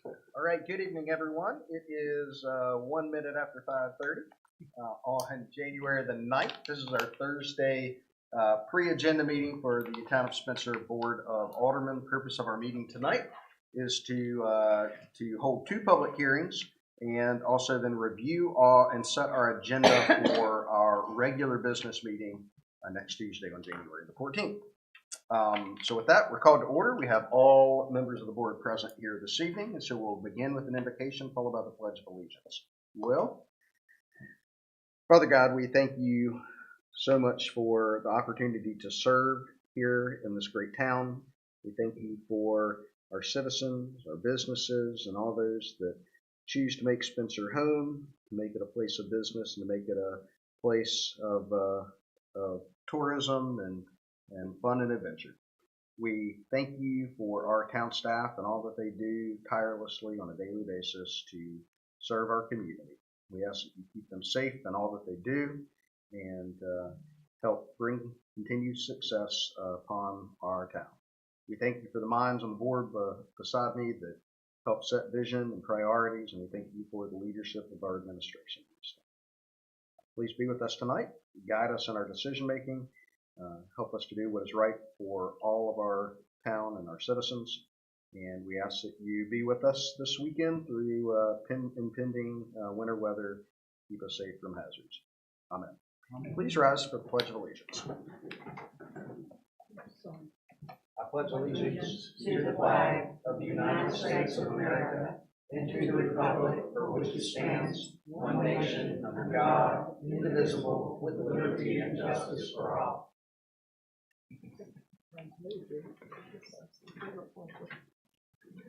All right, good evening, everyone. It is 1 minute after 5:30 on January the 9th. This is our Thursday pre-agenda meeting for the Town of Spencer Board of Aldermen. The purpose of our meeting tonight is to hold two public hearings and also then review and set our agenda for our regular business meeting next Tuesday on January the 14th. So with that, we're called to order. We have all members of the board present here this evening, and so we'll begin with an invocation followed by the Pledge of Allegiance. Will? Father God, we thank you so much for the opportunity to serve here in this great town. We thank you for our citizens, our businesses, and all those that choose to make Spencer home, to make it a place of business, and to make it a place of tourism and fun and adventure. We thank you for our town staff and all that they do tirelessly on a daily basis to serve our community. We ask that you keep them safe in all that they do and help bring continued success upon our town. We thank you for the minds on the board beside me that help set vision and priorities, and we thank you for the leadership of our administration. Please be with us tonight, guide us in our decision making, help us to do what is right for all of our town and our citizens. And we ask that you be with us this weekend through impending winter weather. Keep us safe from hazards. Amen. Amen. Please rise for the Pledge of Allegiance. I pledge allegiance to the flag of the United States of America and to the republic for which it stands, one nation, under God, indivisible, with liberty and justice for all.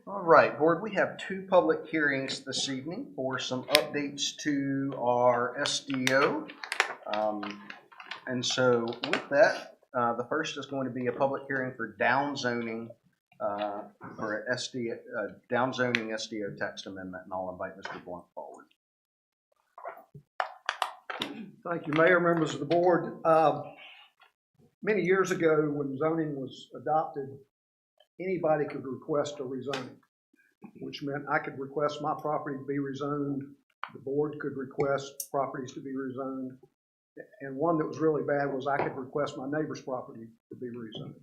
All right, board, we have two public hearings this evening for some updates to our SDO. And so with that, the first is going to be a public hearing for downzoning for downzoning SDO text amendment, and I'll invite Mr. Blunt forward. Thank you, Mayor, members of the board. Many years ago, when zoning was adopted, anybody could request a rezoning, which meant I could request my property to be rezoned. The board could request properties to be rezoned. And one that was really bad was I could request my neighbor's property to be rezoned.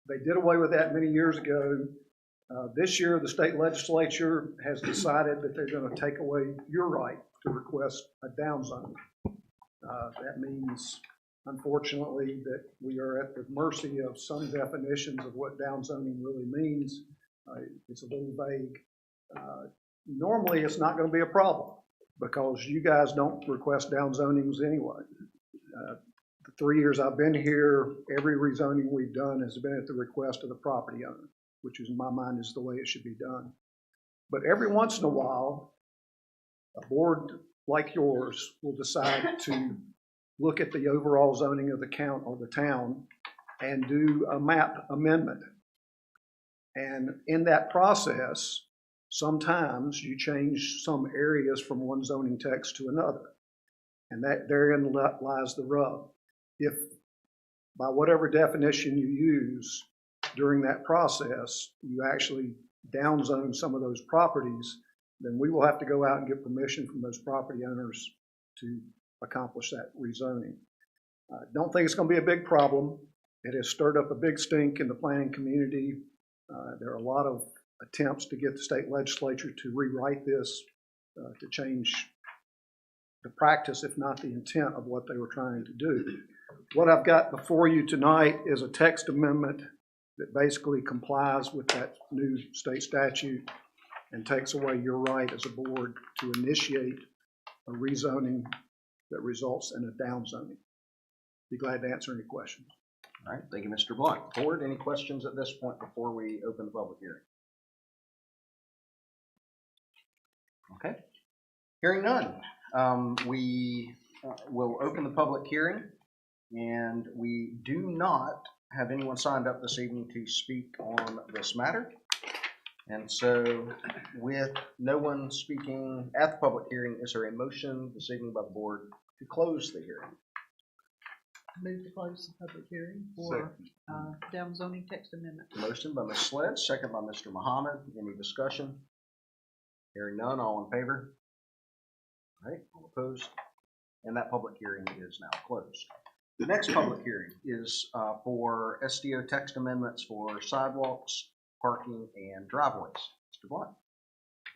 They did away with that many years ago. This year, the state legislature has decided that they're going to take away your right to request a downsizing. That means, unfortunately, that we are at the mercy of some definitions of what downzoning really means. It's a little vague. Normally, it's not going to be a problem because you guys don't request downzonings anyway. The 3 years I've been here, every rezoning we've done has been at the request of the property owner, which is, in my mind, is the way it should be done. But every once in a while, a board like yours will decide to look at the overall zoning of the count or the town and do a map amendment. And in that process, sometimes you change some areas from one zoning text to another. And that therein lies the rub. If by whatever definition you use during that process, you actually downzone some of those properties, then we will have to go out and get permission from those property owners to accomplish that rezoning. Don't think it's going to be a big problem. It has stirred up a big stink in the planning community. There are a lot of attempts to get the state legislature to rewrite this, to change the practice, if not the intent of what they were trying to do. What I've got before you tonight is a text amendment that basically complies with that new state statute and takes away your right as a board to initiate a rezoning that results in a downzoning. Be glad to answer any questions. All right, thank you, Mr. Blunt. Board, any questions at this point before we open the public hearing? Okay, hearing none. We will open the public hearing, and we do not have anyone signed up this evening to speak on this matter. And so with no one speaking at the public hearing, is there a motion this evening by the board to close the hearing? Move to close the public hearing for down zoning text amendment. Motion by Ms. Sledge, second by Mr. Muhammad. Any discussion? Hearing none, all in favor? All right, all opposed? And that public hearing is now closed. The next public hearing is for SDO text amendments for sidewalks, parking, and driveways. Mr. Blunt.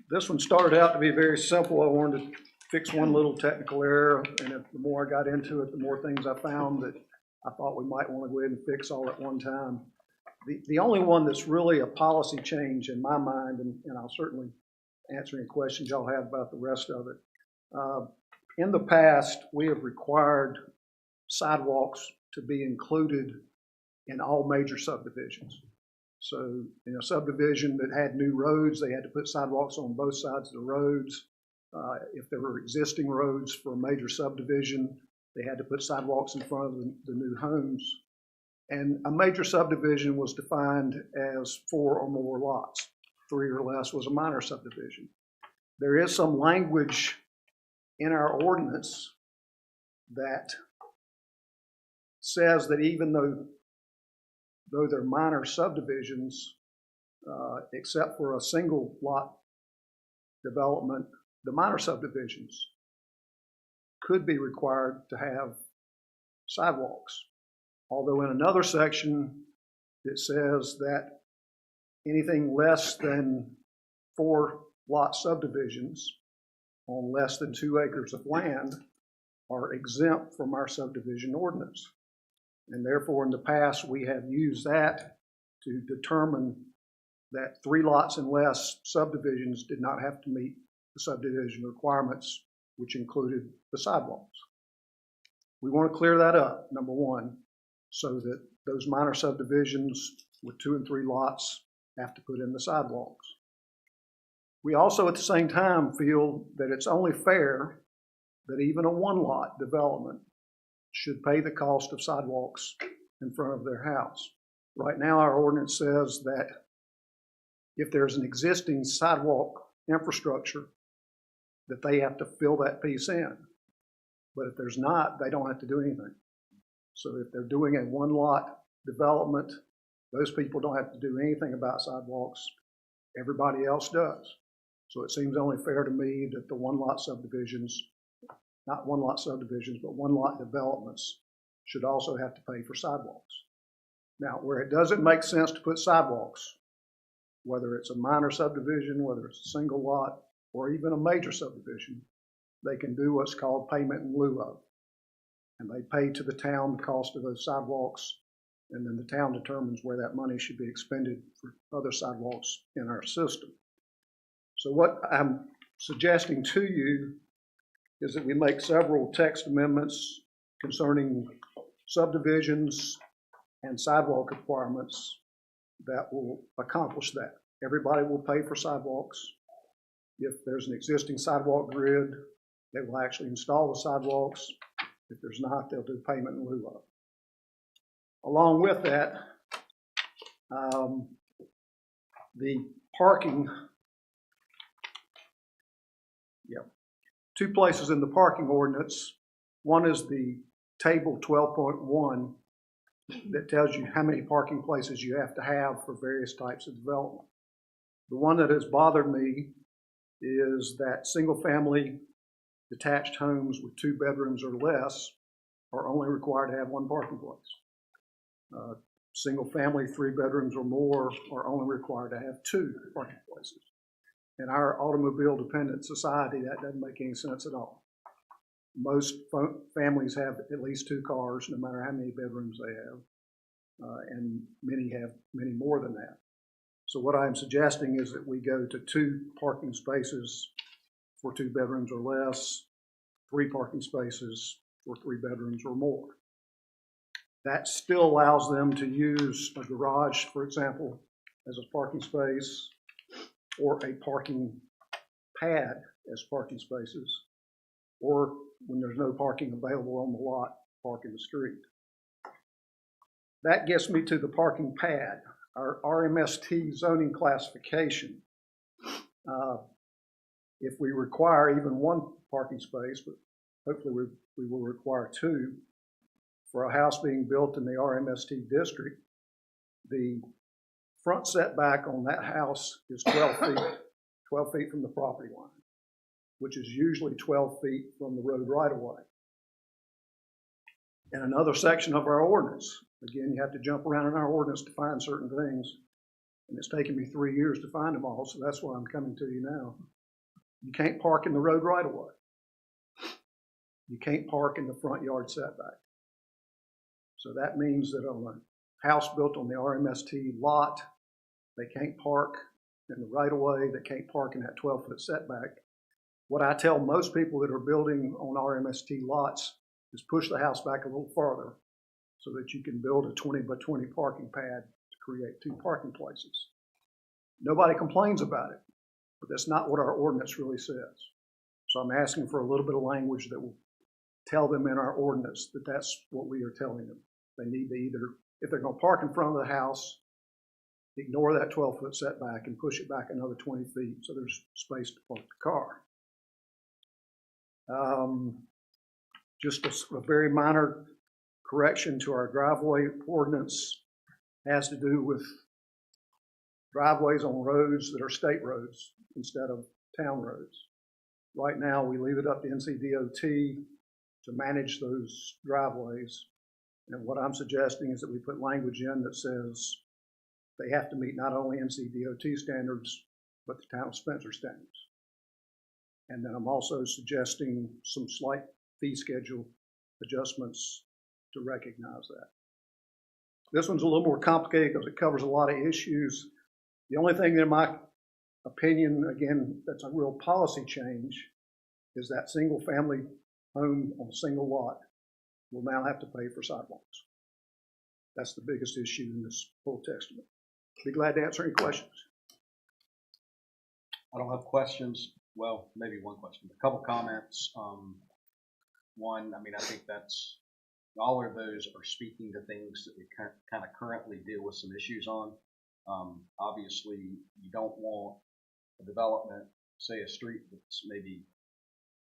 This one started out to be very simple. I wanted to fix one little technical error, and the more I got into it, the more things I found that I thought we might want to go ahead and fix all at one time. The only one that's really a policy change in my mind, and I'll certainly answer any questions y'all have about the rest of it. In the past, we have required sidewalks to be included in all major subdivisions. So in a subdivision that had new roads, they had to put sidewalks on both sides of the roads. If there were existing roads for a major subdivision, they had to put sidewalks in front of the new homes. And a major subdivision was defined as 4 or more lots. 3 or less was a minor subdivision. There is some language in our ordinance that says that even though they're minor subdivisions, except for a single lot development, the minor subdivisions could be required to have sidewalks. Although in another section, it says that anything less than 4 lot subdivisions on less than 2 acres of land are exempt from our subdivision ordinance. And therefore, in the past, we have used that to determine that 3 lots and less subdivisions did not have to meet the subdivision requirements, which included the sidewalks. We want to clear that up, number one, so that those minor subdivisions with 2 and 3 lots have to put in the sidewalks. We also, at the same time, feel that it's only fair that even a 1 lot development should pay the cost of sidewalks in front of their house. Right now, our ordinance says that if there's an existing sidewalk infrastructure, that they have to fill that piece in. But if there's not, they don't have to do anything. So if they're doing a 1 lot development, those people don't have to do anything about sidewalks. Everybody else does. So it seems only fair to me that the 1 lot subdivisions, not 1 lot subdivisions, but 1 lot developments should also have to pay for sidewalks. Now, where it doesn't make sense to put sidewalks, whether it's a minor subdivision, whether it's a single lot, or even a major subdivision, they can do what's called payment in lieu of. And they pay to the town the cost of those sidewalks, and then the town determines where that money should be expended for other sidewalks in our system. So what I'm suggesting to you is that we make several text amendments concerning subdivisions and sidewalk requirements that will accomplish that. Everybody will pay for sidewalks. If there's an existing sidewalk grid, they will actually install the sidewalks. If there's not, they'll do payment in lieu of. Along with that, the parking, 2 places in the parking ordinance. One is the table 12.1 that tells you how many parking places you have to have for various types of development. The one that has bothered me is that single-family detached homes with 2 bedrooms or less are only required to have 1 parking place. Single-family 3 bedrooms or more are only required to have 2 parking places. In our automobile-dependent society, that doesn't make any sense at all. Most families have at least 2 cars, no matter how many bedrooms they have, and many have many more than that. So what I'm suggesting is that we go to 2 parking spaces for 2 bedrooms or less, 3 parking spaces for 3 bedrooms or more. That still allows them to use a garage, for example, as a parking space, or a parking pad as parking spaces, or when there's no parking available on the lot, park in the street. That gets me to the parking pad, our RMST zoning classification. If we require even 1 parking space, but hopefully we will require 2 for a house being built in the RMST district, the front setback on that house is 12 feet from the property line, which is usually 12 feet from the road right of way. In another section of our ordinance, again, you have to jump around in our ordinance to find certain things, and it's taken me 3 years to find them all, so that's why I'm coming to you now. You can't park in the road right of way. You can't park in the front yard setback. So that means that on a house built on the RMST lot, they can't park in the right of way, they can't park in that 12-foot setback. What I tell most people that are building on RMST lots is push the house back a little farther so that you can build a 20 by 20 parking pad to create 2 parking places. Nobody complains about it, but that's not what our ordinance really says. So I'm asking for a little bit of language that will tell them in our ordinance that that's what we are telling them. They need to either, if they're going to park in front of the house, ignore that 12-foot setback and push it back another 20 feet so there's space to park the car. Just a very minor correction to our driveway ordinance has to do with driveways on roads that are state roads instead of town roads. Right now, we leave it up to NCDOT to manage those driveways. And what I'm suggesting is that we put language in that says they have to meet not only NCDOT standards, but the town of Spencer standards. And then I'm also suggesting some slight fee schedule adjustments to recognize that. This one's a little more complicated because it covers a lot of issues. The only thing in my opinion, again, that's a real policy change is that single family home on a single lot will now have to pay for sidewalks. That's the biggest issue in this whole testament. Be glad to answer any questions. I don't have questions. Well, maybe one question, a couple comments. One, I mean, I think that's, all of those are speaking to things that we kind of currently deal with some issues on. Obviously, you don't want a development, say a street that's maybe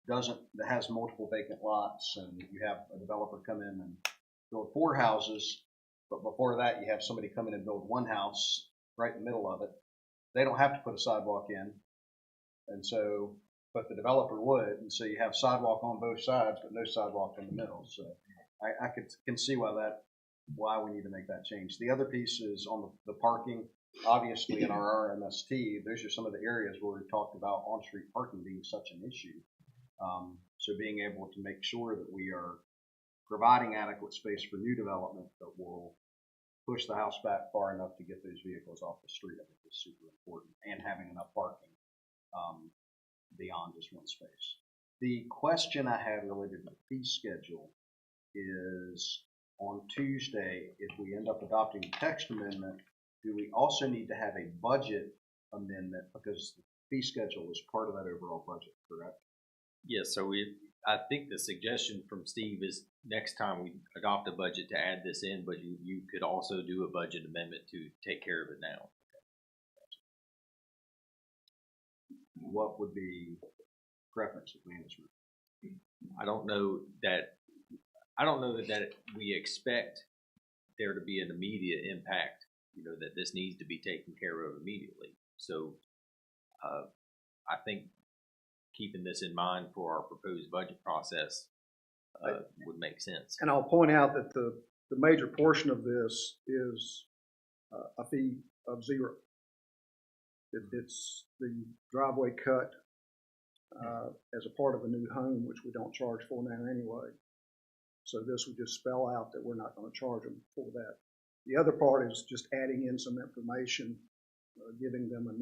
that has multiple vacant lots, and you have a developer come in and build 4 houses, but before that you have somebody come in and build 1 house right in the middle of it. They don't have to put a sidewalk in, and so, but the developer would, and so you have sidewalk on both sides, but no sidewalk in the middle. So I can see why we need to make that change. The other piece is on the parking. Obviously, in our RMST, those are some of the areas where we talked about on-street parking being such an issue. So being able to make sure that we are providing adequate space for new development that will push the house back far enough to get those vehicles off the street, I think is super important, and having enough parking beyond just 1 space. The question I had related to the fee schedule is on Tuesday, if we end up adopting the text amendment, do we also need to have a budget amendment because the fee schedule is part of that overall budget, correct? Yes, so I think the suggestion from Steve is next time we adopt a budget to add this in, but you could also do a budget amendment to take care of it now. What would be preference of management? I don't know that we expect there to be an immediate impact, that this needs to be taken care of immediately. So I think keeping this in mind for our proposed budget process would make sense. And I'll point out that the major portion of this is a fee of 0. It's the driveway cut as a part of a new home, which we don't charge for now anyway. So this would just spell out that we're not going to charge them for that. The other part is just adding in some information, giving them a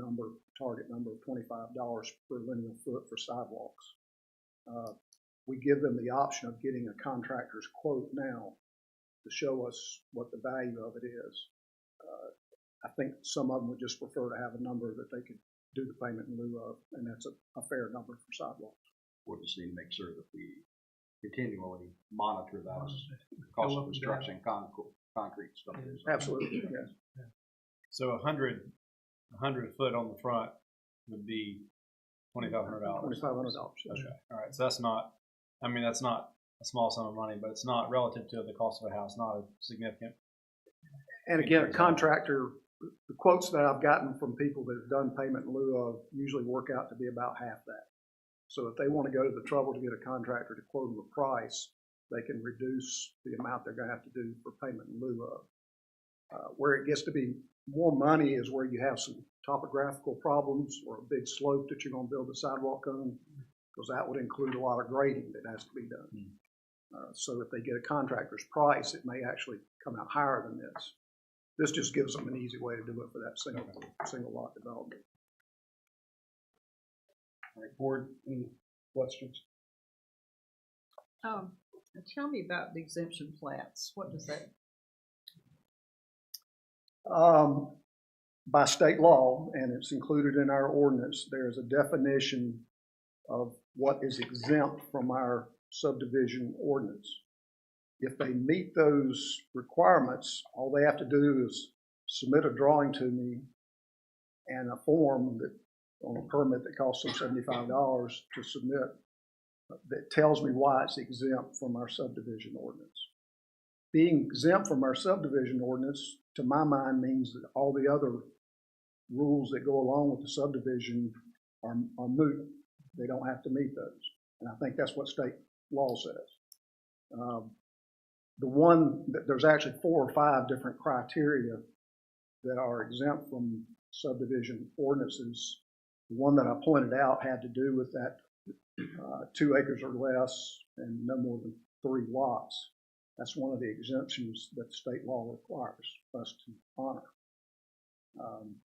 target number of $25 per linear foot for sidewalks. We give them the option of getting a contractor's quote now to show us what the value of it is. I think some of them would just prefer to have a number that they could do the payment in lieu of, and that's a fair number for sidewalks. We'll just need to make sure that we continually monitor that cost of construction, concrete stuff. Absolutely, yes. So 100 foot on the front would be $2,500. $2,500. Okay. All right. So that's not a small sum of money, but it's not relative to the cost of a house, not a significant. And again, a contractor, the quotes that I've gotten from people that have done payment in lieu of usually work out to be about half that. So if they want to go to the trouble to get a contractor to quote them a price, they can reduce the amount they're going to have to do for payment in lieu of. Where it gets to be more money is where you have some topographical problems or a big slope that you're going to build a sidewalk on, because that would include a lot of grading that has to be done. So if they get a contractor's price, it may actually come out higher than this. This just gives them an easy way to do it for that single lot development. All right, board, any questions? Tell me about the exemption plats. What does that? By state law, and it's included in our ordinance, there's a definition of what is exempt from our subdivision ordinance. If they meet those requirements, all they have to do is submit a drawing to me and a form that on a permit that costs them $75 to submit that tells me why it's exempt from our subdivision ordinance. Being exempt from our subdivision ordinance, to my mind, means that all the other rules that go along with the subdivision are moot. They don't have to meet those. And I think that's what state law says. The one that there's actually 4 or 5 different criteria that are exempt from subdivision ordinances. The one that I pointed out had to do with that 2 acres or less and no more than 3 lots. That's one of the exemptions that the state law requires us to honor.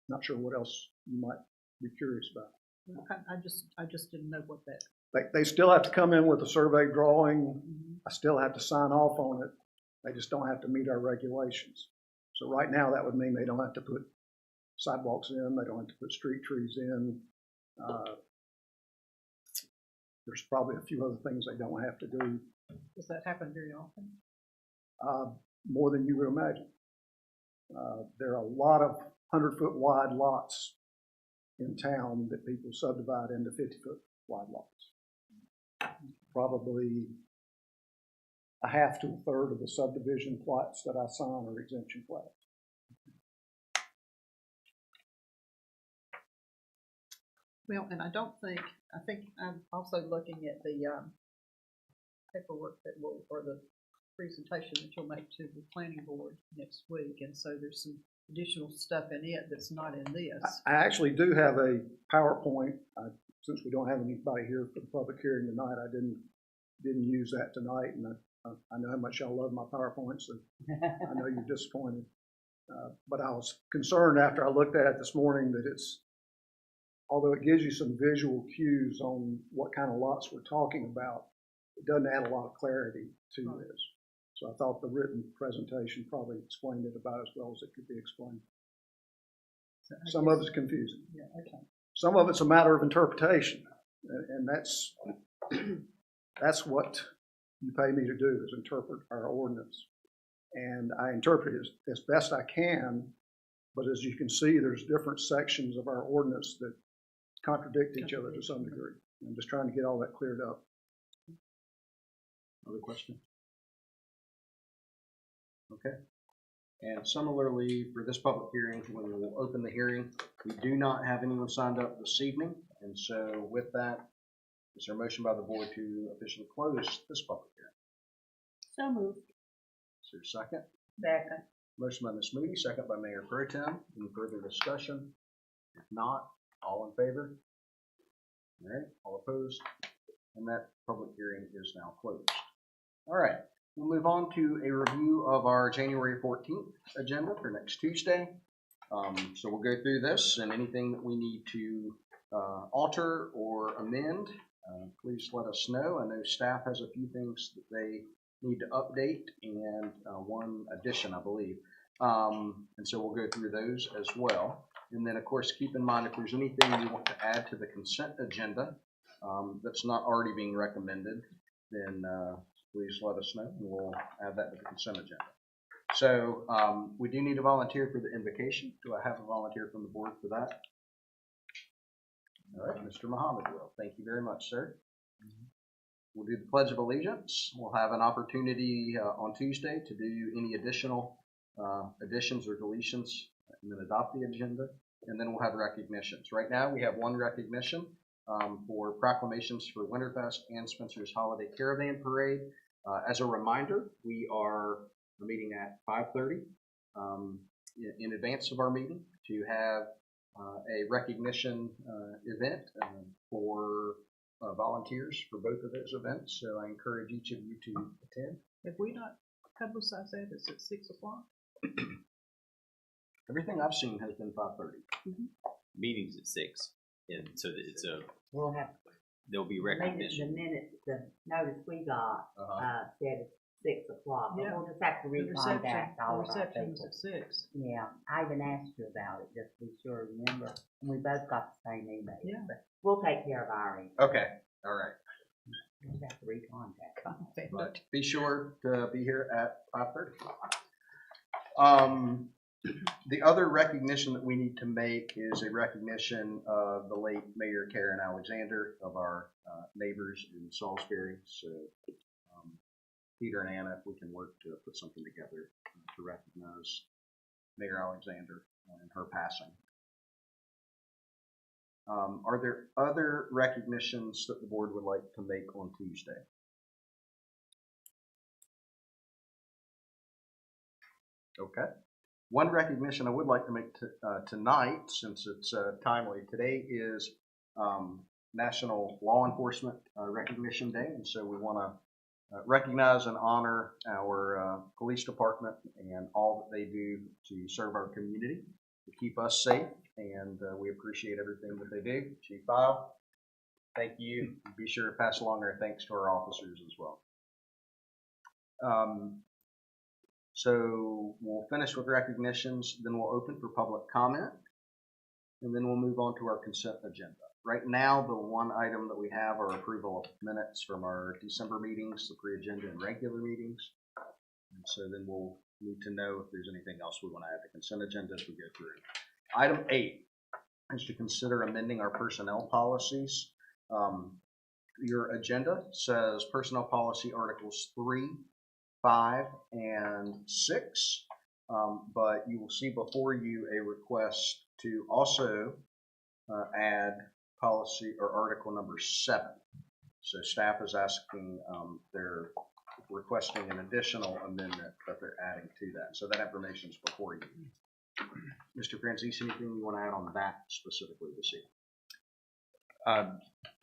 Not sure what else you might be curious about. I just didn't know what that. They still have to come in with a survey drawing. I still have to sign off on it. They just don't have to meet our regulations. So right now that would mean they don't have to put sidewalks in. They don't have to put street trees in. There's probably a few other things they don't have to do. Does that happen very often? More than you would imagine. There are a lot of 100-foot wide lots in town that people subdivide into 50-foot wide lots. Probably a half to a third of the subdivision plots that I sign are exemption plots. Well, and I think I'm also looking at the paperwork that will, or the presentation that you'll make to the planning board next week. And so there's some additional stuff in it that's not in this. I actually do have a PowerPoint. Since we don't have anybody here for the public hearing tonight, I didn't use that tonight, and I know how much y'all love my PowerPoint, so I know you're disappointed. But I was concerned after I looked at it this morning that although it gives you some visual cues on what kind of lots we're talking about, it doesn't add a lot of clarity to this. So I thought the written presentation probably explained it about as well as it could be explained. Some of it's confusing. Yeah, okay. Some of it's a matter of interpretation, and that's what you pay me to do, is interpret our ordinance. And I interpret it as best I can, but as you can see, there's different sections of our ordinance that contradict each other to some degree. I'm just trying to get all that cleared up. Other question? Okay. And similarly, for this public hearing, when we will open the hearing, we do not have anyone signed up this evening. And so with that, is there a motion by the board to officially close this public hearing? So moved. Is there a second? Second. Motion by Ms. Moody, second by Mayor Pro Tem. Any further discussion? If not, all in favor? All right, all opposed? And that public hearing is now closed. All right, we'll move on to a review of our January 14th agenda for next Tuesday. So we'll go through this, and anything that we need to alter or amend, please let us know. I know staff has a few things that they need to update, and one addition, I believe. And so we'll go through those as well. And then, of course, keep in mind if there's anything you want to add to the consent agenda that's not already being recommended, then please let us know, and we'll add that to the consent agenda. So we do need a volunteer for the invocation. Do I have a volunteer from the board for that? All right, Mr. Muhammad will. Thank you very much, sir. We'll do the Pledge of Allegiance. We'll have an opportunity on Tuesday to do any additional additions or deletions and then adopt the agenda. And then we'll have recognitions. Right now we have one recognition for proclamations for Winterfest and Spencer's Holiday Caravan Parade. As a reminder, we are meeting at 5:30 in advance of our meeting to have a recognition event for volunteers for both of those events. So I encourage each of you to attend. Have we not publicized that? It's at 6 o'clock? Everything I've seen has been 5:30. Meetings at 6, and so that it's We'll have, there'll be the recognition. minutes, the notice we got, said it's 6 o'clock, but Yeah. we'll just have to The reception, recontact the all of our reception's people. at 6. Yeah, I even asked you about it, just to be sure, remember, and we both got the same email. Yeah. But we'll take care of our end, Okay, all right. we'll just have to recontact. But be sure to be here at 5:30. The other recognition that we need to make is a recognition of the late Mayor Karen Alexander, of our neighbors in Salisbury. So Peter and Anna, if we can work to put something together to recognize Mayor Alexander and her passing. Are there other recognitions that the board would like to make on Tuesday? Okay. One recognition I would like to make tonight, since it's timely, today is National Law Enforcement Recognition Day, and so we want to recognize and honor our police department and all that they do to serve our community, to keep us safe, and we appreciate everything that they do. Chief File, thank you. Be sure to pass along our thanks to our officers as well. So we'll finish with recognitions, then we'll open for public comment, and then we'll move on to our consent agenda. Right now, the one item that we have are approval of minutes from our December meetings, the pre-agenda and regular meetings. And so then we'll need to know if there's anything else we want to add to consent agenda as we go through. Item 8 is to consider amending our personnel policies. Your agenda says personnel policy articles 3, 5, and 6, but you will see before you a request to also add policy or article number 7. So staff is asking, they're requesting an additional amendment that they're adding to that. So that information is before you. Mr. Francis, anything you want to add on that specifically this evening?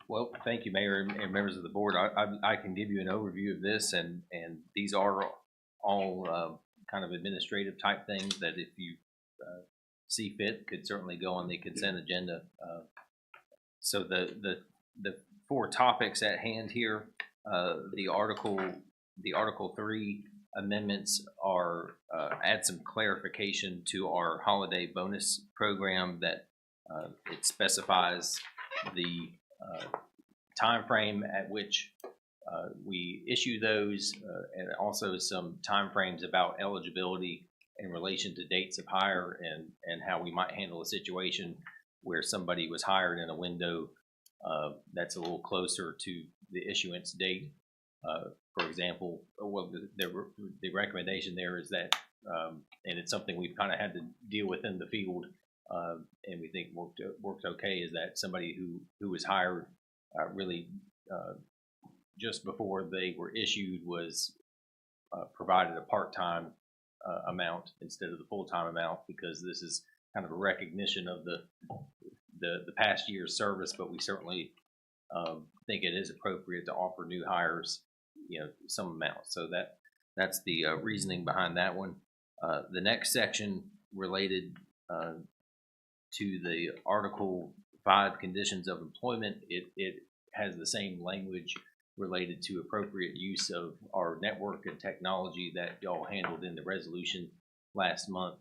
Well, thank you, Mayor and members of the board. I can give you an overview of this, and these are all kind of administrative type things that if you see fit could certainly go on the consent agenda. So the 4 topics at hand here, the Article 3 amendments are add some clarification to our holiday bonus program that it specifies the time frame at which we issue those, and also some time frames about eligibility in relation to dates of hire and how we might handle a situation where somebody was hired in a window that's a little closer to the issuance date. For example, well, the recommendation there is that, and it's something we've kind of had to deal with in the field, and we think worked okay, is that somebody who was hired really just before they were issued was provided a part-time amount instead of the full-time amount, because this is kind of a recognition of the past year's service, but we certainly think it is appropriate to offer new hires, some amount. So that's the reasoning behind that one. The next section related to the Article 5 conditions of employment, it has the same language related to appropriate use of our network and technology that y'all handled in the resolution last month.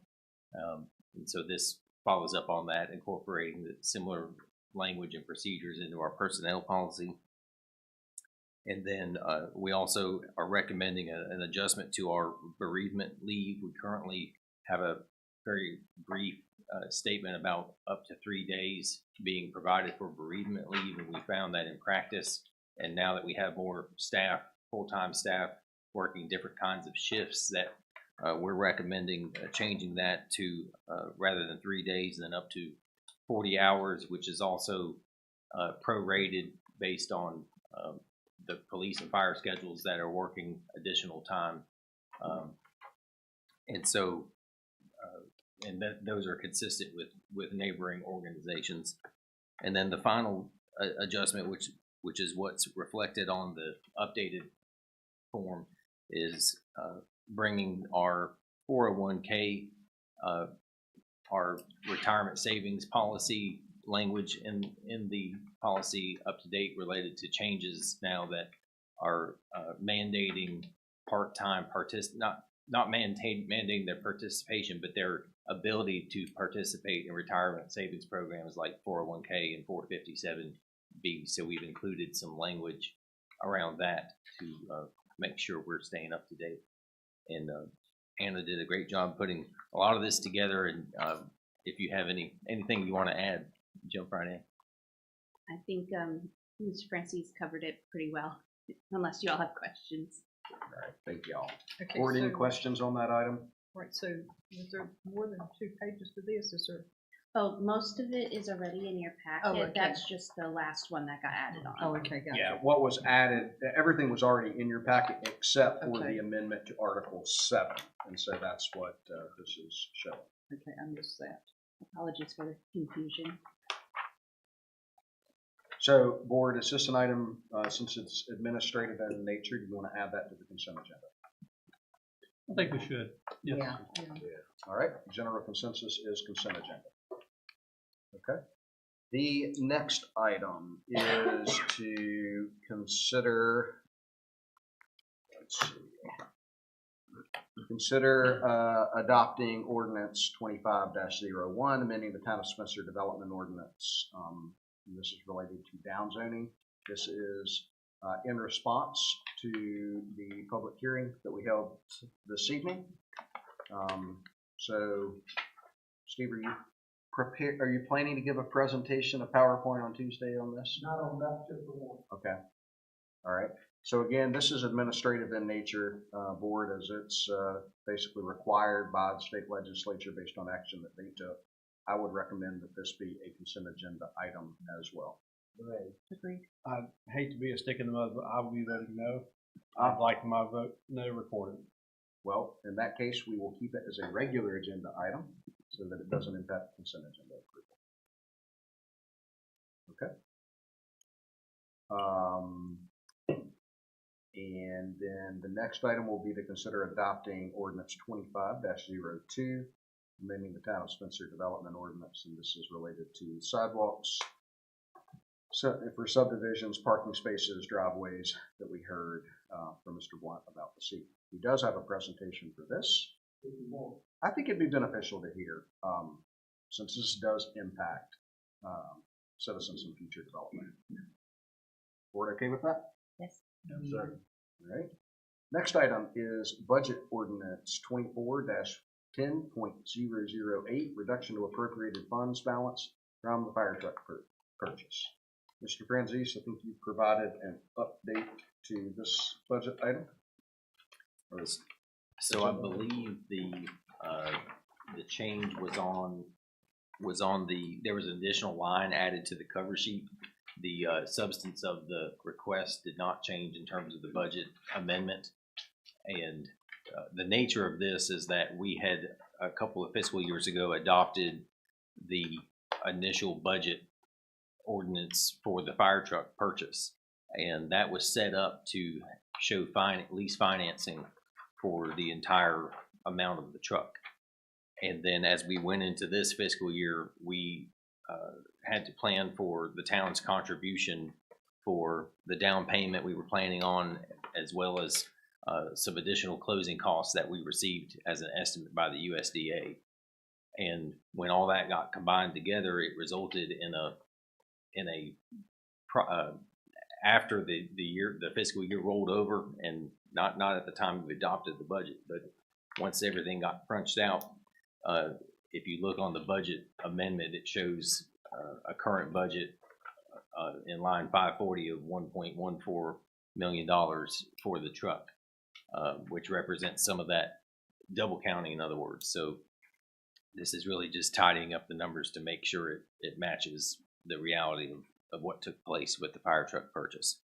And so this follows up on that, incorporating the similar language and procedures into our personnel policy. And then we also are recommending an adjustment to our bereavement leave. We currently have a very brief statement about up to 3 days being provided for bereavement leave, and we found that in practice And now that we have more staff, full-time staff working different kinds of shifts, that we're recommending changing that to rather than 3 days, then up to 40 hours, which is also prorated based on the police and fire schedules that are working additional time. And so, those are consistent with neighboring organizations. And then the final adjustment, which is what's reflected on the updated form, is bringing our 401k, our retirement savings policy language in the policy up to date related to changes now that are mandating part-time not mandating their participation, but their ability to participate in retirement savings programs like 401k and 457b. So we've included some language around that to make sure we're staying up to date. And Anna did a great job putting a lot of this together. And if you have anything you want to add, jump right in. I think Mr. Francis covered it pretty well, unless you all have questions. All right, thank y'all. Okay, Board, any so, questions on that item? right, so is there more than 2 pages to this? Is there? Oh, most of it is already in your packet. Oh, okay. That's just the last one that got added on. Oh, okay, got Yeah, it. what was added, everything was already in your packet except for Okay. the amendment to Article 7. And so that's what this is showing. Okay, I missed that. Apologies for the confusion. So, Board, is this an item, since it's administrative in nature, do you want to add that to the consent agenda? I think we should. Yes. Yeah. All right, general consensus is consent agenda. Okay. The next item is to consider, let's see, adopting ordinance 25-01, amending the Town of Spencer Development Ordinance. And this is related to downzoning. This is in response to the public hearing that we held this evening. So, Steve, are you planning to give a presentation, a PowerPoint on Tuesday on this? Not on that particular one. Okay. All right. So again, this is administrative in nature, Board, as it's basically required by the state legislature based on action that they took. I would recommend that this be a consent agenda item as well. Agreed. I hate to be a stick in the mud, but I will be voting no. I'd like my vote no recorded. Well, in that case, we will keep it as a regular agenda item so that it doesn't impact the consent agenda approval. Okay. And then the next item will be to consider adopting ordinance 25-02, amending the Town of Spencer Development Ordinance, and this is related to sidewalks, for subdivisions, parking spaces, driveways that we heard from Mr. Blunt about this evening. He does have a presentation for this. I think it'd be beneficial to hear, since this does impact citizens in future development. Board okay with that? Yes. Yes, sir. All right. Next item is budget ordinance 24-10.008, reduction to appropriated funds balance from the fire truck purchase. Mr. Franzese, I think you provided an update to this budget item. So I believe the change was on there was an additional line added to the cover sheet. The substance of the request did not change in terms of the budget amendment. And the nature of this is that we had a couple of fiscal years ago adopted the initial budget ordinance for the fire truck purchase. And that was set up to show lease financing for the entire amount of the truck. And then as we went into this fiscal year, we had to plan for the town's contribution for the down payment we were planning on, as well as some additional closing costs that we received as an estimate by the USDA. And when all that got combined together, it resulted in after the fiscal year rolled over, and not at the time we adopted the budget, but once everything got crunched out, if you look on the budget amendment, it shows a current budget in line 540 of $1.14 million for the truck, which represents some of that double counting, in other words. So this is really just tidying up the numbers to make sure it matches the reality of what took place with the fire truck purchase.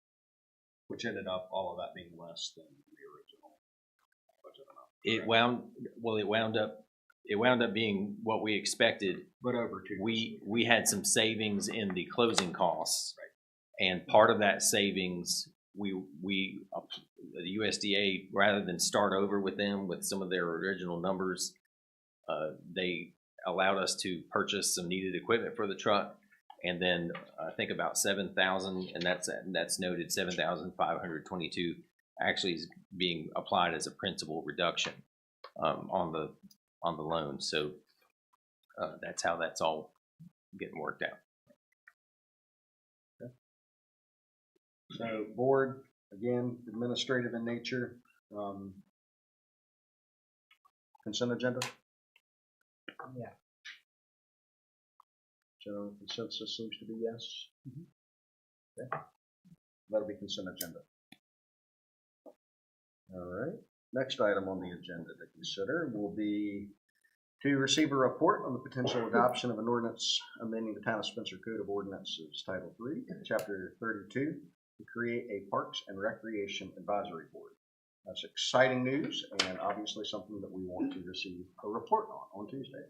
Which ended up all of that being less than the original budget amount. It wound up being what we expected, But over 2. we had some savings in the closing costs, and part of that savings, the USDA, rather than start over with them with some of their original numbers, they allowed us to purchase some needed equipment for the truck, and then I think about 7,000, and that's noted 7,522 actually is being applied as a principal reduction on the loan. So that's how that's all getting worked out. So board, again, administrative in nature, consent agenda? Yeah. General consensus seems to be yes. Okay. That'll be consent agenda. All right. Next item on the agenda to consider will be to receive a report on the potential adoption of an ordinance amending the Town of Spencer Code of Ordinances, Title 3, Chapter 32, to create a Parks and Recreation Advisory Board. That's exciting news and obviously something that we want to receive a report on Tuesday.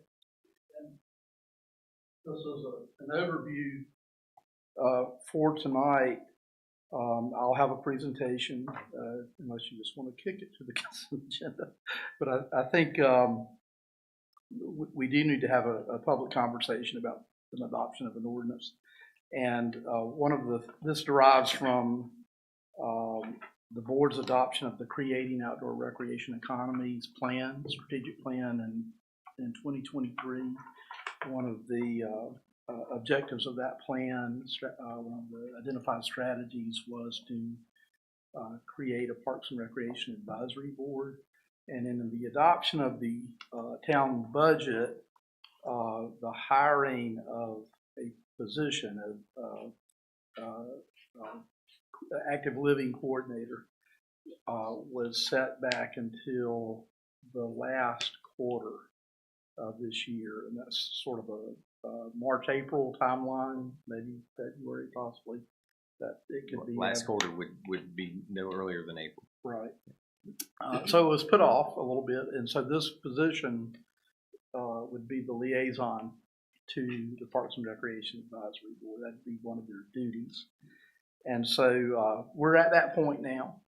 This is an overview for tonight. I'll have a presentation unless you just want to kick it to the consent agenda. But I think we do need to have a public conversation about an adoption of an ordinance. And this derives from the board's adoption of the Creating Outdoor Recreation Economies plan, strategic plan in 2023. One of the objectives of that plan, one of the identified strategies was to create a Parks and Recreation Advisory Board. And in the adoption of the town budget, the hiring of a position of active living coordinator was set back until the last quarter of this year, and that's sort of a March-April timeline, maybe February possibly. That it could be last quarter would be no earlier than April. Right. So it was put off a little bit, and so this position would be the liaison to the Parks and Recreation Advisory Board. That'd be one of their duties. And so we're at that point now,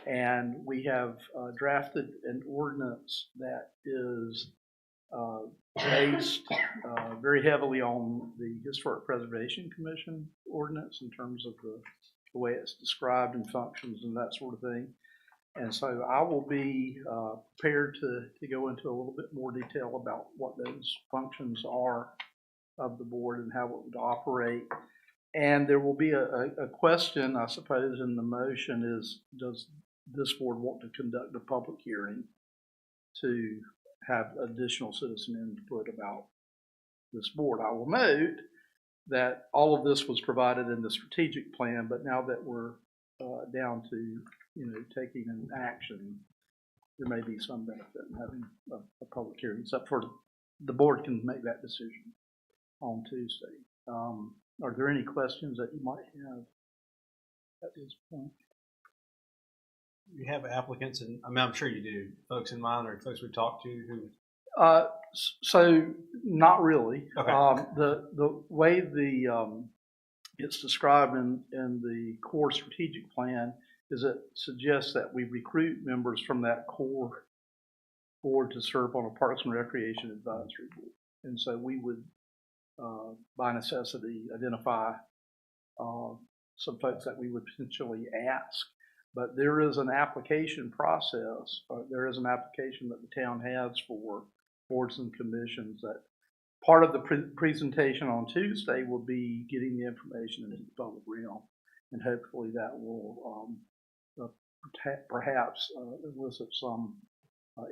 and we have drafted an ordinance that is based very heavily on the Historic Preservation Commission ordinance in terms of the way it's described and functions and that sort of thing. And so I will be prepared to go into a little bit more detail about what those functions are of the board and how it would operate. And there will be a question, I suppose, in the motion is, does this board want to conduct a public hearing to have additional citizen input about this board? I will note that all of this was provided in the strategic plan, but now that we're down to taking an action, there may be some benefit in having a public hearing. Except for the board can make that decision on Tuesday. Are there any questions that you might have at this point? You have applicants, and I mean, I'm sure you do, folks in mind or folks we talked to who. So not really. Okay. The way it's described in the core strategic plan is it suggests that we recruit members from that core board to serve on a Parks and Recreation Advisory Board. And so we would, by necessity, identify some folks that we would potentially ask. But there is an application process, there is an application that the town has for boards and commissions that part of the presentation on Tuesday will be getting the information into the public realm. And hopefully that will perhaps elicit some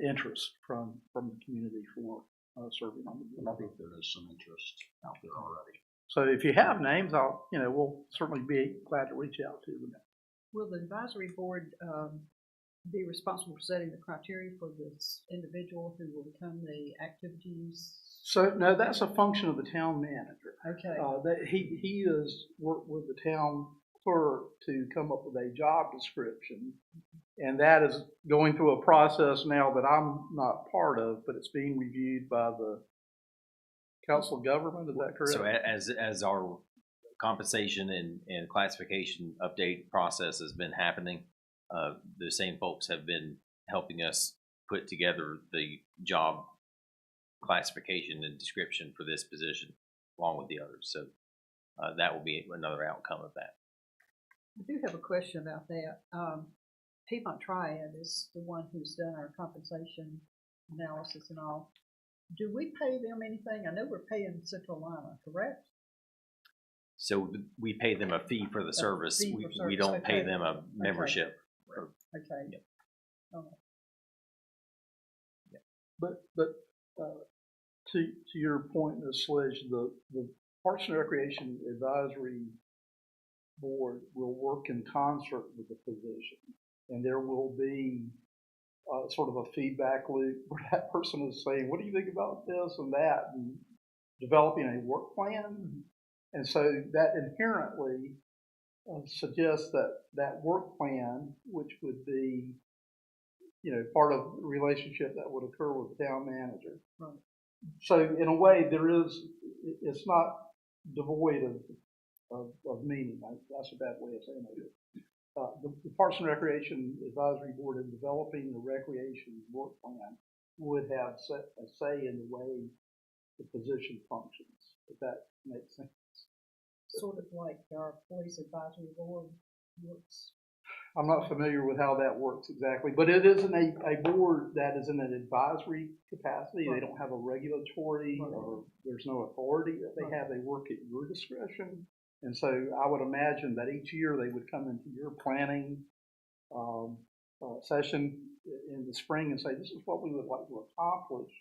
interest from the community for serving on the board. I think there is some interest out there already. So if you have names, we'll certainly be glad to reach out to them. Will the advisory board be responsible for setting the criteria for this individual who will become the activities? So, no, that's a function of the town manager. Okay, That he is worked with the town clerk to come up with a job description. And that is going through a process now that I'm not part of, but it's being reviewed by the Council of Government, is that correct? So as our compensation and classification update process has been happening, the same folks have been helping us put together the job classification and description for this position, along with the others. So that will be another outcome of that. I do have a question about that. Piedmont Triad is the one who's done our compensation analysis and all. Do we pay them anything? I know we're paying Central Lima, correct? So we pay them a fee for the service. fee for We service, don't pay okay. them a membership. Okay. Yep. Oh, But to your point, Ms. Sledge, the Parks and Recreation Advisory Board will work in concert with the position, and there will be sort of a feedback loop where that person is saying, "What do you think about this and that?" and developing a work plan. And so that inherently suggests that work plan, which would be, part of the relationship that would occur with the town manager. Right. So in a way, it's not devoid of meaning. That's a bad way of saying it. The Parks and Recreation Advisory Board in developing the recreation work plan would have a say in the way the position functions, if that makes sense. sort of like our police advisory board works. I'm not familiar with how that works exactly, but it isn't a board that is in an advisory capacity. They don't have a regulatory or there's no authority that they have. They work at your discretion. And so I would imagine that each year they would come into your planning session in the spring and say, this is what we would like to accomplish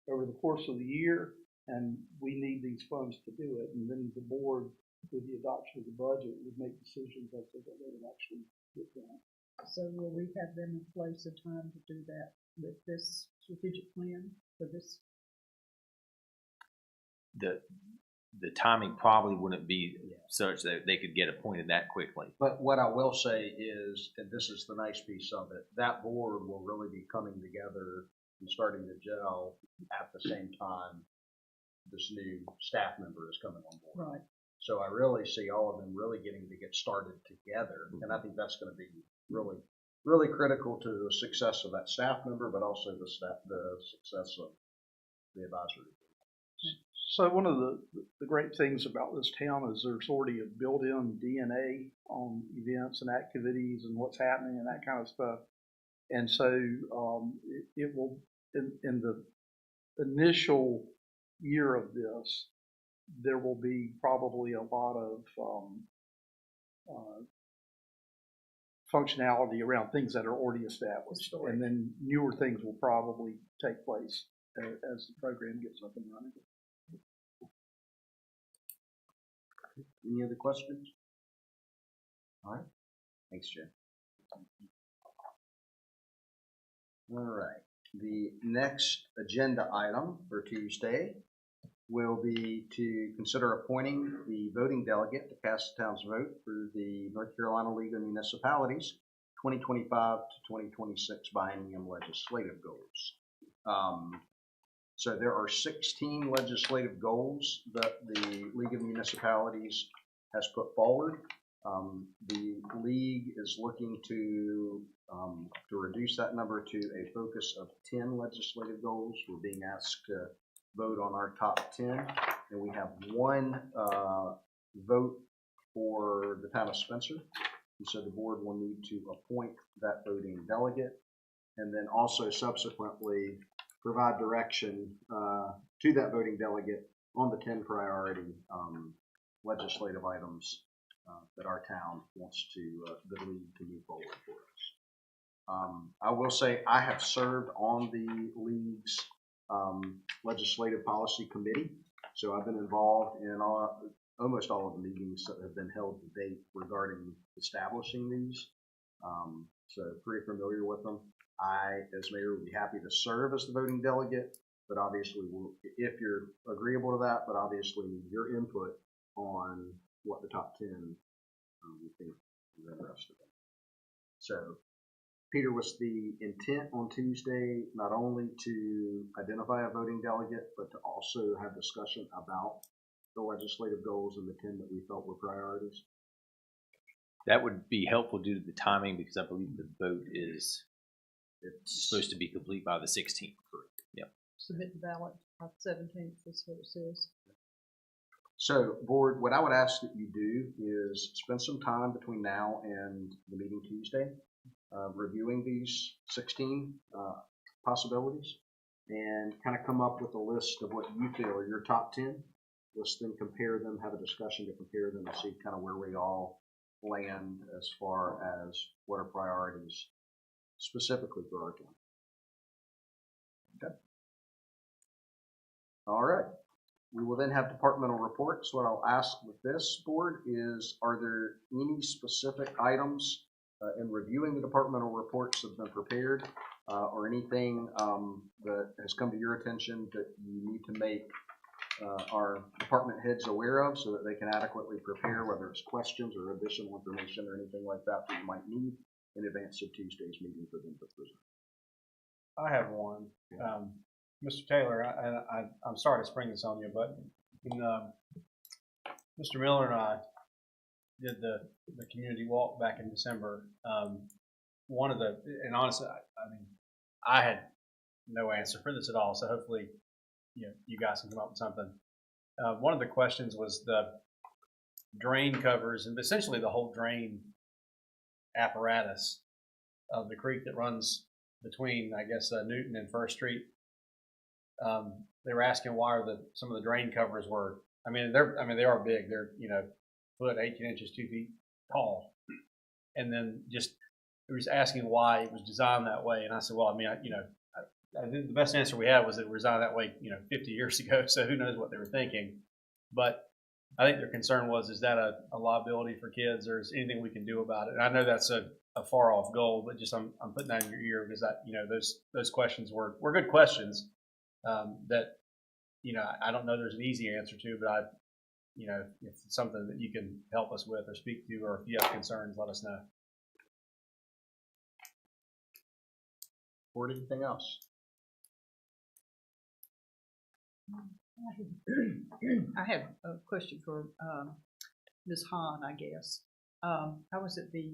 over the course of the year, and we need these funds to do it. And then the board, with the adoption of the budget, would make decisions as to what they would actually get done. So will we have them in place in time to do that with this strategic plan for this? The timing probably wouldn't be such that they could get appointed that quickly. But what I will say is, and this is the nice piece of it, that board will really be coming together and starting to gel at the same time this new staff member is coming on board. Right. So I really see all of them really getting to get started together, and I think that's going to be really, really critical to the success of that staff member, but also the success of the advisory. So one of the great things about this town is there's already a built-in DNA on events and activities and what's happening and that kind of stuff. And so it will, in the initial year of this, there will be probably a lot of functionality around things that are already established. And then newer things will probably take place as the program gets up and running. Any other questions? All right. Thanks, Jim. All right. The next agenda item for Tuesday will be to consider appointing the voting delegate to cast the town's vote for the North Carolina League of Municipalities 2025 to 2026 biennium legislative goals. So there are 16 legislative goals that the League of Municipalities has put forward. The league is looking to reduce that number to a focus of 10 legislative goals. We're being asked to vote on our top 10, and we have one vote for the town of Spencer. And so the board will need to appoint that voting delegate, and then also subsequently provide direction to that voting delegate on the 10 priority legislative items that our town wants the league to move forward for us. I will say I have served on the league's legislative policy committee So I've been involved in almost all of the meetings that have been held to date regarding establishing these. So pretty familiar with them. I, as mayor, would be happy to serve as the voting delegate, but obviously, if you're agreeable to that, but obviously your input on what the top 10 we think you're interested in. So, Peter, was the intent on Tuesday not only to identify a voting delegate, but to also have discussion about the legislative goals and the 10 that we felt were priorities? That would be helpful due to the timing because I believe the vote is supposed to be complete by the 16th. Yep. Submit the ballot by the 17th, that's what it says. So, board, what I would ask that you do is spend some time between now and the meeting Tuesday reviewing these 16 possibilities and kind of come up with a list of what you feel are your top 10. Let's then compare them, have a discussion to compare them and see kind of where we all land as far as what are priorities specifically for our county. Okay. All right. We will then have departmental reports. What I'll ask with this board is, are there any specific items in reviewing the departmental reports that have been prepared or anything that has come to your attention that you need to make our department heads aware of so that they can adequately prepare, whether it's questions or additional information or anything like that that you might need in advance of Tuesday's meeting for them to present? I have one. Mr. Taylor, I'm sorry to spring this on you, but when Mr. Miller and I did the community walk back in December, one of the, and honestly, I mean, I had no answer for this at all, so hopefully, you guys can come up with something. One of the questions was the drain covers and essentially the whole drain apparatus of the creek that runs between, I guess, Newton and First Street. They were asking why some of the drain covers were. They are big. They're foot 18 inches, 2 feet tall, and then they were just asking why it was designed that way. And I said, well, I think the best answer we had was that it was designed that way, 50 years ago. So who knows what they were thinking? But I think their concern was, is that a liability for kids, or is anything we can do about it? And I know that's a far off goal, but just I'm putting that in your ear because those questions were good questions. That I don't know there's an easy answer to, but if it's something that you can help us with or speak to, or if you have concerns, let us know. Or anything else? I have a question for Ms. Hahn, I guess. I was at the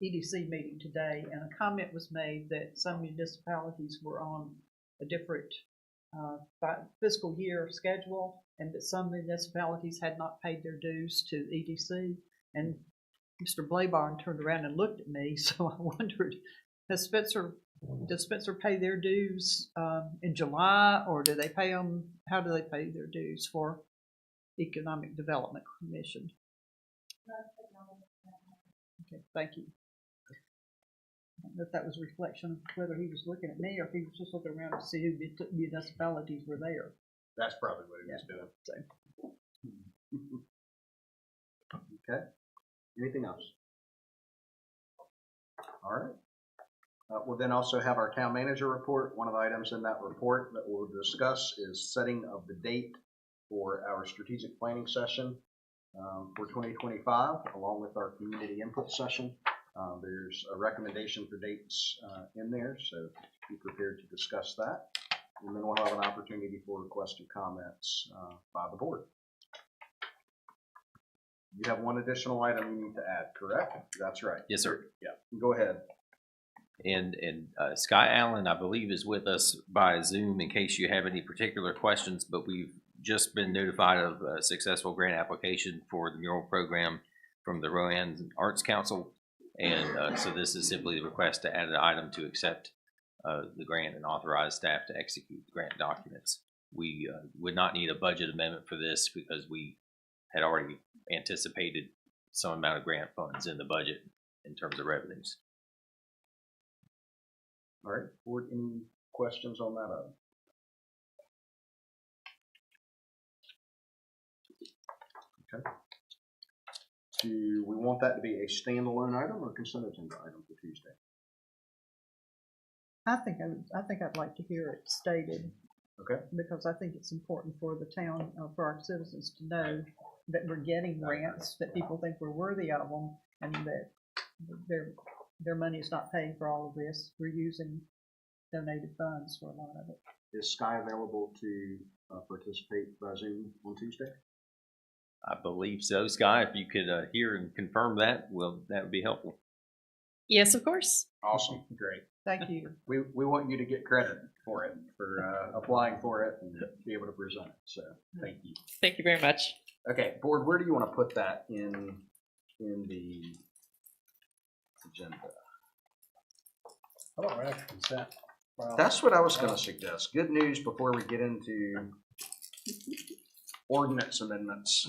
EDC meeting today, and a comment was made that some municipalities were on a different fiscal year schedule, and that some municipalities had not paid their dues to EDC. And Mr. Blaybarn turned around and looked at me, so I wondered, does Spencer pay their dues in July, or do they pay them? How do they pay their dues for Economic Development Commission? Okay, thank you. I don't know if that was a reflection of whether he was looking at me or if he was just looking around to see who municipalities were there. That's probably what he was doing. So. Okay. Anything else? All right. We'll then also have our town manager report. One of the items in that report that we'll discuss is setting of the date for our strategic planning session for 2025, along with our community input session. There's a recommendation for dates in there, so be prepared to discuss that. And then we'll have an opportunity for requested comments by the board. You have one additional item you need to add, correct? That's right. Yes, sir. Yeah, go ahead. And Sky Allen, I believe, is with us by Zoom in case you have any particular questions, but we've just been notified of a successful grant application for the mural program from the Rowan Arts Council. And so this is simply the request to add an item to accept the grant and authorize staff to execute the grant documents. We would not need a budget amendment for this because we had already anticipated some amount of grant funds in the budget in terms of revenues. All right, board, any questions on that item? Do we want that to be a standalone item or consent agenda item for Tuesday? I think I'd like to hear it stated. Okay. Because I think it's important for the town, for our citizens to know that we're getting grants, that people think we're worthy of them, and that their money is not paying for all of this. We're using donated funds for a lot of it. Is Sky available to participate by Zoom on Tuesday? I believe so. Sky, if you could hear and confirm that, well, that would be helpful. Yes, of course. Awesome, great. Thank you. We want you to get credit for it, for applying for it and be able to present it, so thank you. Thank you very much. Okay, board, where do you want to put that in the agenda? How about right after consent? Well, That's what I was going to suggest. Good news before we get into ordinance amendments.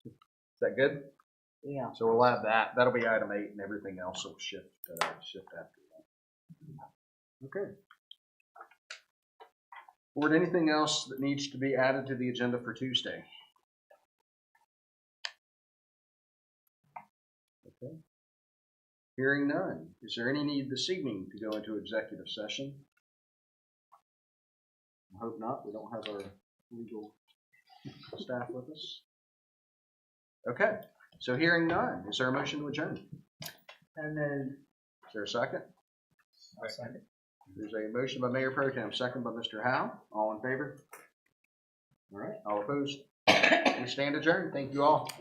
Is that good? Yeah. So we'll add that. That'll be item 8, and everything else will shift after that. Okay. Board, anything else that needs to be added to the agenda for Tuesday? Okay. Hearing none. Is there any need this evening to go into executive session? I hope not. We don't have our legal staff with us. Okay. So hearing none. Is there a motion to adjourn? And then, Is there a second? second. There's a motion by Mayor Pro Tem, second by Mr. Howe. All in favor? All right. All opposed? We stand adjourned. Thank you all.